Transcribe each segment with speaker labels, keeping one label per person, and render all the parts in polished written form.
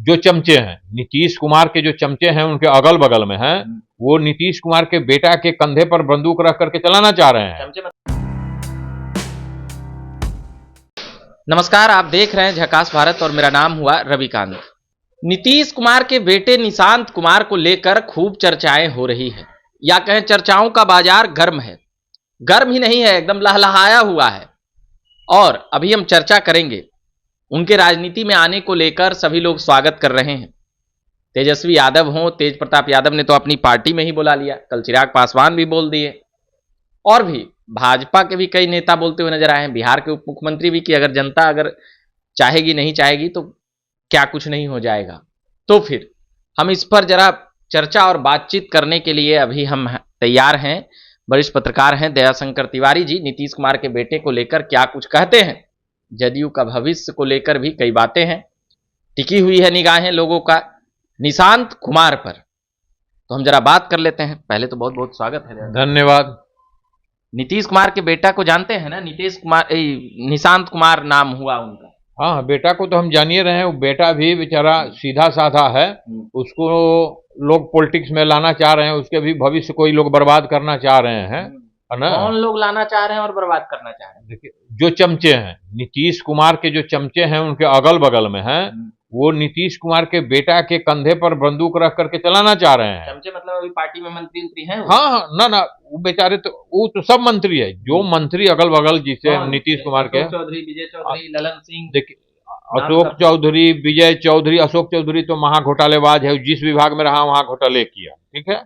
Speaker 1: जो चमचे हैं, नीतीश कुमार के जो चमचे हैं उनके अगल बगल में हैं, वो नीतीश कुमार के बेटा के कंधे पर बंदूक रख करके चलाना चाह रहे हैं।
Speaker 2: नमस्कार, आप देख रहे हैं झकास भारत और मेरा नाम हुआ रविकांत। नीतीश कुमार के बेटे निशांत कुमार को लेकर खूब चर्चाएं हो रही है, या कहें चर्चाओं का बाजार गर्म है। गर्म ही नहीं है, एकदम लहलहाया हुआ है। और अभी हम चर्चा करेंगे उनके राजनीति में आने को लेकर। सभी लोग स्वागत कर रहे हैं। तेजस्वी यादव हो, तेज प्रताप यादव ने तो अपनी पार्टी में ही बुला लिया, कल चिराग पासवान भी बोल दिए, और भी भाजपा के भी कई नेता बोलते हुए नजर आए हैं। बिहार के उप मुख्यमंत्री भी कि अगर जनता अगर चाहेगी नहीं चाहेगी तो क्या कुछ नहीं हो जाएगा। तो फिर हम इस पर जरा चर्चा और बातचीत करने के लिए अभी हम तैयार हैं। वरिष्ठ पत्रकार हैं दयाशंकर तिवारी जी। नीतीश कुमार के बेटे को लेकर क्या कुछ कहते हैं, जदयू का भविष्य को लेकर भी कई बातें हैं, टिकी हुई है निगाहें लोगों का निशांत कुमार पर। तो हम जरा बात कर लेते हैं। पहले तो बहुत बहुत स्वागत है।
Speaker 1: धन्यवाद।
Speaker 2: नीतीश कुमार के बेटा को जानते हैं ना, नीतीश कुमार, निशांत कुमार नाम हुआ उनका।
Speaker 1: हाँ, बेटा को तो हम जानिए रहे हैं। वो बेटा भी बेचारा सीधा साधा है, उसको लोग पॉलिटिक्स में लाना चाह रहे हैं, उसके भी भविष्य कोई लोग बर्बाद करना चाह रहे हैं, है ना।
Speaker 2: कौन लोग लाना चाह रहे हैं और बर्बाद करना चाह रहे हैं?
Speaker 1: देखिए, जो चमचे हैं, नीतीश कुमार के जो चमचे हैं उनके अगल बगल में हैं, वो नीतीश कुमार के बेटा के कंधे पर बंदूक रख करके चलाना चाह रहे हैं।
Speaker 2: चमचे मतलब अभी पार्टी में मंत्री हैं?
Speaker 1: हाँ, ना वो बेचारे तो वो तो सब मंत्री है, जो मंत्री अगल बगल जिसे नीतीश कुमार के,
Speaker 2: चौधरी, विजय चौधरी, ललन सिंह,
Speaker 1: देखिए अशोक चौधरी, विजय चौधरी। अशोक चौधरी तो महा घोटालेबाज है, जिस विभाग में रहा वहां घोटाले किया, ठीक है।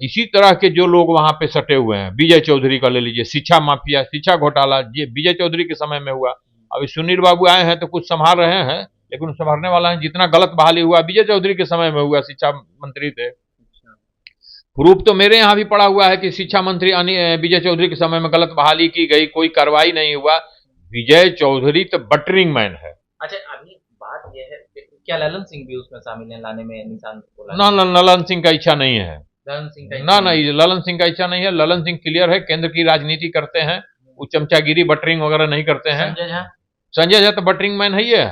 Speaker 1: इसी तरह के जो लोग वहां पे सटे हुए हैं, विजय चौधरी का ले लीजिए, शिक्षा माफिया, शिक्षा घोटाला ये विजय चौधरी के समय में हुआ। अभी सुनील बाबू आए हैं तो कुछ संभाल रहे हैं, लेकिन संभालने वाला है। जितना गलत बहाली हुआ विजय चौधरी के समय में हुआ, शिक्षा मंत्री थे। प्रूफ तो मेरे यहाँ भी पड़ा हुआ है कि शिक्षा मंत्री विजय चौधरी के समय में गलत बहाली की गई, कोई कार्रवाई नहीं हुआ। विजय चौधरी तो बटरिंग मैन है।
Speaker 2: अच्छा, अभी बात यह है कि क्या ललन सिंह भी उसमें शामिल है लाने में निशांत को?
Speaker 1: ना, ललन सिंह का इच्छा नहीं है।
Speaker 2: ललन सिंह का
Speaker 1: ना, ललन सिंह का इच्छा नहीं है। ललन सिंह क्लियर है, केंद्र की राजनीति करते हैं, वो चमचागिरी बटरिंग वगैरह नहीं करते हैं। संजय झा तो बटरिंग मैन है। ये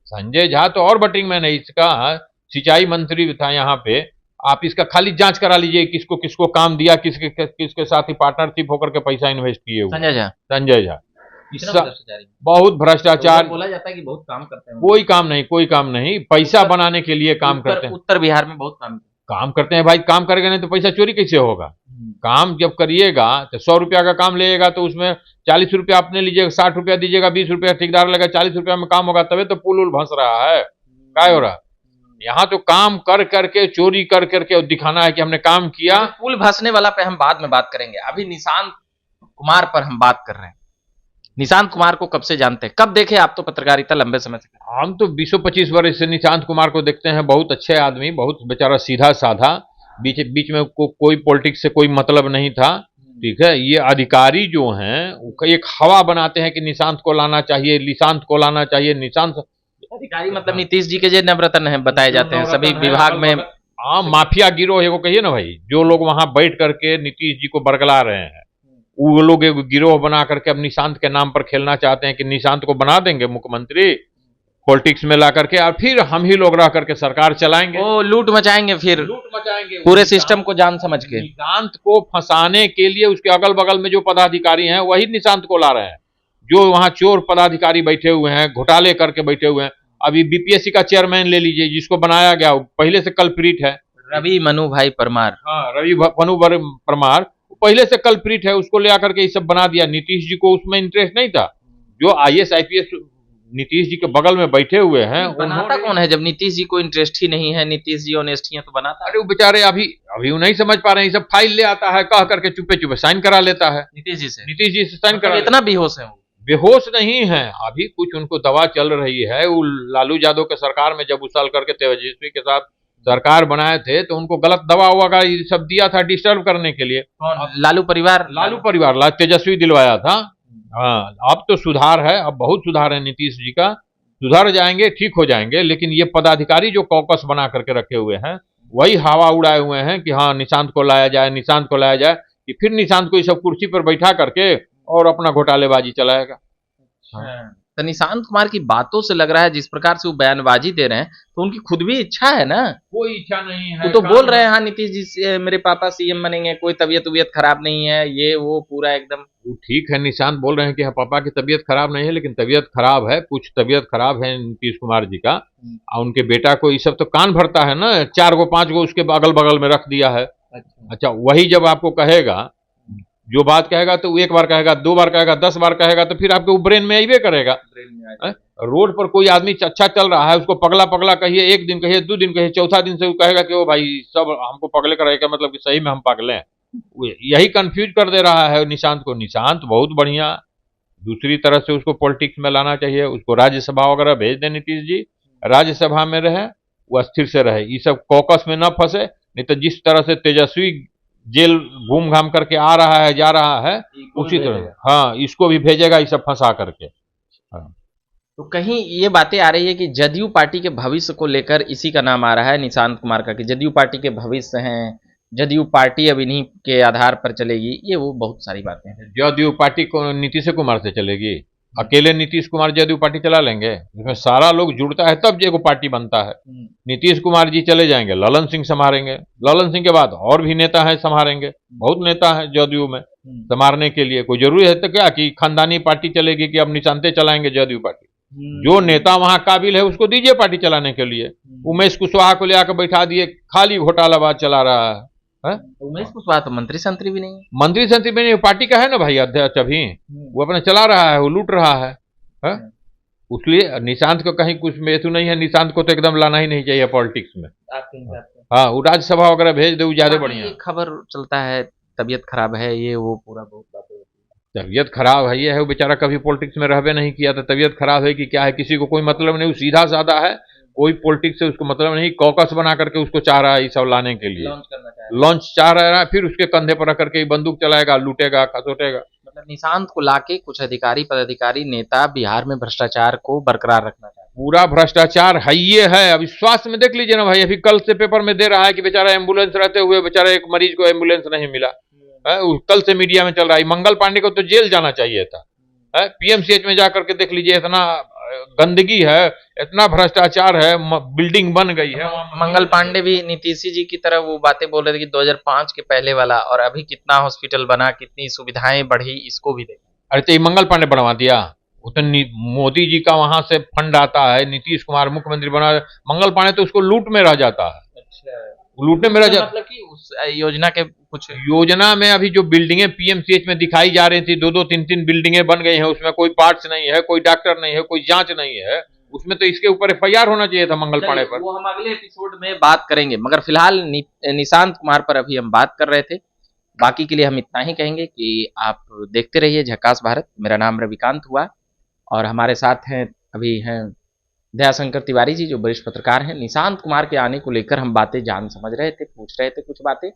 Speaker 1: संजय झा तो और बटरिंग मैन है। इसका सिंचाई मंत्री था यहाँ पे। आप इसका खाली जांच करा लीजिए, किसको किसको काम दिया, किसके साथ ही पार्टनरशिप होकर के पैसा इन्वेस्ट किए हुए। संजय झा बहुत भ्रष्टाचार।
Speaker 2: बोला जाता है कि बहुत काम करते हैं।
Speaker 1: कोई काम नहीं, पैसा बनाने के लिए काम करते हैं।
Speaker 2: उत्तर बिहार में बहुत
Speaker 1: काम करते हैं भाई। काम करेगा नहीं तो पैसा चोरी कैसे होगा? काम जब करिएगा तो 100 रुपया का काम लेगा तो उसमें 40 रुपया आपने लीजिएगा, 60 रुपया दीजिएगा, 20 रुपया ठेकेदार लगा, 40 रुपया में काम होगा, तभी तो पुल उल भंस रहा है। क्या हो रहा? यहाँ तो काम कर करके, चोरी कर करके दिखाना है कि हमने काम किया।
Speaker 2: पुल भंसने वाला पे हम बाद में बात करेंगे, अभी निशांत कुमार पर हम बात कर रहे हैं। निशांत कुमार को कब से जानते हैं, कब देखे आप? तो पत्रकारिता लंबे समय से।
Speaker 1: हम तो 20-25 वर्ष से निशांत कुमार को देखते हैं। बहुत अच्छे आदमी, बहुत बेचारा सीधा साधा, बीच में कोई पॉलिटिक्स से कोई मतलब नहीं था, ठीक है। ये अधिकारी जो हैं एक हवा बनाते हैं कि निशांत को लाना चाहिए, निशांत को लाना चाहिए। निशांत
Speaker 2: अधिकारी मतलब नीतीश जी के जो नवरत्न हैं बताए जाते हैं सभी विभाग में।
Speaker 1: हाँ, माफिया गिरोह है वो, कहिए ना भाई। जो लोग वहां बैठ करके नीतीश जी को बरगला रहे हैं, वो लोग एक गिरोह बना करके अब निशांत के नाम पर खेलना चाहते हैं कि निशांत को बना देंगे मुख्यमंत्री, पॉलिटिक्स में ला करके, और फिर हम ही लोग रह करके सरकार चलाएंगे।
Speaker 2: वो लूट मचाएंगे, फिर लूट मचाएंगे पूरे सिस्टम को जान समझ के।
Speaker 1: निशांत को फंसाने के लिए उसके अगल बगल में जो पदाधिकारी हैं वही निशांत को ला रहे हैं। जो वहां चोर पदाधिकारी बैठे हुए हैं, घोटाले करके बैठे हुए हैं। अभी बीपीएससी का चेयरमैन ले लीजिए, जिसको बनाया गया पहले से कल्प्रिट है,
Speaker 2: रवि मनु भाई परमार।
Speaker 1: हाँ, रवि मनु परमार पहले से कल्प्रिट है, उसको ले आकर के ये सब बना दिया। नीतीश जी को उसमें इंटरेस्ट नहीं था। जो आईएएस IPS नीतीश जी के बगल में बैठे हुए हैं,
Speaker 2: बनाता कौन है? जब नीतीश जी को इंटरेस्ट ही नहीं है, नीतीश जी ऑनेस्ट ही है, तो बनाता।
Speaker 1: अरे वो बेचारे अभी वो नहीं समझ पा रहे हैं। सब फाइल ले आता है, कह करके चुपे चुपे साइन करा लेता है नीतीश जी से साइन करा।
Speaker 2: इतना बेहोश है वो?
Speaker 1: बेहोश नहीं है, अभी कुछ उनको दवा चल रही है। वो लालू यादव के सरकार में जब उछल करके तेजस्वी के साथ सरकार बनाए थे तो उनको गलत दवा वगैरह ये सब दिया था डिस्टर्ब करने के लिए।
Speaker 2: लालू परिवार
Speaker 1: तेजस्वी दिलवाया था। हाँ, अब तो सुधार है, अब बहुत सुधार है नीतीश जी का। सुधर जाएंगे, ठीक हो जाएंगे। लेकिन ये पदाधिकारी जो कॉकस बना करके रखे हुए हैं वही हवा उड़ाए हुए हैं कि हाँ निशांत को लाया जाए, निशांत को लाया जाए, कि फिर निशांत को ये सब कुर्सी पर बैठा करके और अपना घोटालेबाजी चलाएगा।
Speaker 2: तो निशांत कुमार की बातों से लग रहा है जिस प्रकार से वो बयानबाजी दे रहे हैं तो उनकी खुद भी इच्छा है ना।
Speaker 1: कोई इच्छा नहीं है।
Speaker 2: वो तो बोल रहे हैं हाँ नीतीश जी से मेरे पापा सीएम बनेंगे, कोई तबीयत खराब नहीं है, ये वो पूरा एकदम।
Speaker 1: वो ठीक है, निशांत बोल रहे हैं कि हाँ पापा की तबीयत खराब नहीं है, लेकिन तबीयत खराब है, कुछ तबीयत खराब है नीतीश कुमार जी का। और उनके बेटा को ये सब तो कान भरता है ना, 4 गो 5 गो उसके अगल बगल में रख दिया है। अच्छा, वही जब आपको कहेगा, जो बात कहेगा तो वो 1 बार कहेगा, 2 बार कहेगा, 10 बार कहेगा, तो फिर आपके ब्रेन में आइबे करेगा। रोड पर कोई आदमी अच्छा चल रहा है, उसको पगला पगला कहिए, 1 दिन कहिए, 2 दिन कहिए, चौथा दिन से वो कहेगा कि ओ भाई सब हमको पगले करेगा, मतलब कि सही में हम पगले हैं। यही कंफ्यूज कर दे रहा है निशांत को। निशांत बहुत बढ़िया, दूसरी तरह से उसको पॉलिटिक्स में लाना चाहिए, उसको राज्यसभा वगैरह भेज दे नीतीश जी, राज्यसभा में रहे, वो स्थिर से रहे, ये सब कॉकस में न फंसे। नहीं तो जिस तरह से तेजस्वी जेल घूम घाम करके आ रहा है, जा रहा है, उसी तरह हाँ इसको भी भेजेगा ये सब फंसा करके। हाँ।
Speaker 2: तो कहीं ये बातें आ रही है कि जदयू पार्टी के भविष्य को लेकर इसी का नाम आ रहा है निशांत कुमार का, कि जदयू पार्टी के भविष्य हैं, जदयू पार्टी अब इन्हीं के आधार पर चलेगी, ये वो बहुत सारी बातें हैं।
Speaker 1: जदयू पार्टी को नीतीश कुमार से चलेगी? अकेले नीतीश कुमार जदयू पार्टी चला लेंगे? इसमें सारा लोग जुड़ता है तब जो पार्टी बनता है। नीतीश कुमार जी चले जाएंगे, ललन सिंह संभालेंगे, ललन सिंह के बाद और भी नेता हैं संभालेंगे, बहुत नेता हैं जदयू में संभालने के लिए। कोई जरूरी है तो क्या कि खानदानी पार्टी चलेगी कि अब निशांते चलाएंगे जदयू पार्टी? जो नेता वहां काबिल है उसको दीजिए पार्टी चलाने के लिए। उमेश कुशवाहा को ले आकर बैठा दिए, खाली घोटालाबाज चला रहा है।
Speaker 2: उमेश कुशवाहा तो मंत्री संतरी भी नहीं है।
Speaker 1: मंत्री संतरी भी नहीं, पार्टी का है ना भाई अध्यक्ष, अभी वो अपना चला रहा है, वो लूट रहा है। उसलिए निशांत को कहीं कुछ मेथू नहीं है, निशांत को तो एकदम लाना ही नहीं चाहिए पॉलिटिक्स में। हाँ, वो राज्यसभा वगैरह भेज दे, वो ज्यादा बढ़िया।
Speaker 2: खबर चलता है तबीयत खराब है, ये वो पूरा बहुत बातें।
Speaker 1: तबीयत खराब है, ये है, वो बेचारा कभी पॉलिटिक्स में रहबे नहीं किया, तो तबीयत खराब है कि क्या है, किसी को कोई मतलब नहीं, वो सीधा साधा है, कोई पॉलिटिक्स से उसको मतलब नहीं। कॉकस बना करके उसको चाह रहा है ये सब लाने के लिए, लॉन्च चाह रहा है, फिर उसके कंधे पर रख करके बंदूक चलाएगा, लूटेगा, खसोटेगा।
Speaker 2: मतलब निशांत को लाके कुछ अधिकारी पदाधिकारी नेता बिहार में भ्रष्टाचार को बरकरार रखना चाहते हैं।
Speaker 1: पूरा भ्रष्टाचार है, ये है। अभी स्वास्थ्य में देख लीजिए ना भाई, अभी कल से पेपर में दे रहा है कि बेचारा एम्बुलेंस रहते हुए बेचारा एक मरीज को एम्बुलेंस नहीं मिला। कल से मीडिया में चल रहा है। मंगल पांडे को तो जेल जाना चाहिए था। पीएमसीएच में जाकर के देख लीजिए, इतना गंदगी है, इतना भ्रष्टाचार है, बिल्डिंग बन गई है।
Speaker 2: मंगल पांडे भी नीतीश जी की तरह वो बातें बोल रहे थे कि 2005 के पहले वाला, और अभी कितना हॉस्पिटल बना, कितनी सुविधाएं बढ़ी, इसको भी देख।
Speaker 1: अरे तो ये मंगल पांडे बनवा दिया, वो तो मोदी जी का वहां से फंड आता है, नीतीश कुमार मुख्यमंत्री बना, मंगल पांडे तो उसको लूट में रह जाता है। अच्छा, लूटने में रह जाता,
Speaker 2: मतलब कि उस योजना के कुछ
Speaker 1: योजना में अभी जो बिल्डिंगें पीएमसीएच में दिखाई जा रही थी, 2-2, 3-3 बिल्डिंगें बन गई हैं, उसमें कोई पार्ट्स नहीं है, कोई डॉक्टर नहीं है, कोई जांच नहीं है, उसमें तो इसके ऊपर एफआईआर होना चाहिए था मंगल पांडे पर।
Speaker 2: वो हम अगले एपिसोड में बात करेंगे, मगर फिलहाल निशांत कुमार पर अभी हम बात कर रहे थे। बाकी के लिए हम इतना ही कहेंगे कि आप देखते रहिए झकास भारत। मेरा नाम रविकांत हुआ और हमारे साथ हैं अभी हैं दयाशंकर तिवारी जी, जो वरिष्ठ पत्रकार हैं। निशांत कुमार के आने को लेकर हम बातें जान समझ रहे थे, पूछ रहे थे कुछ बातें।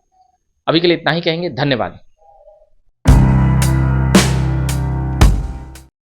Speaker 2: अभी के लिए इतना ही कहेंगे, धन्यवाद।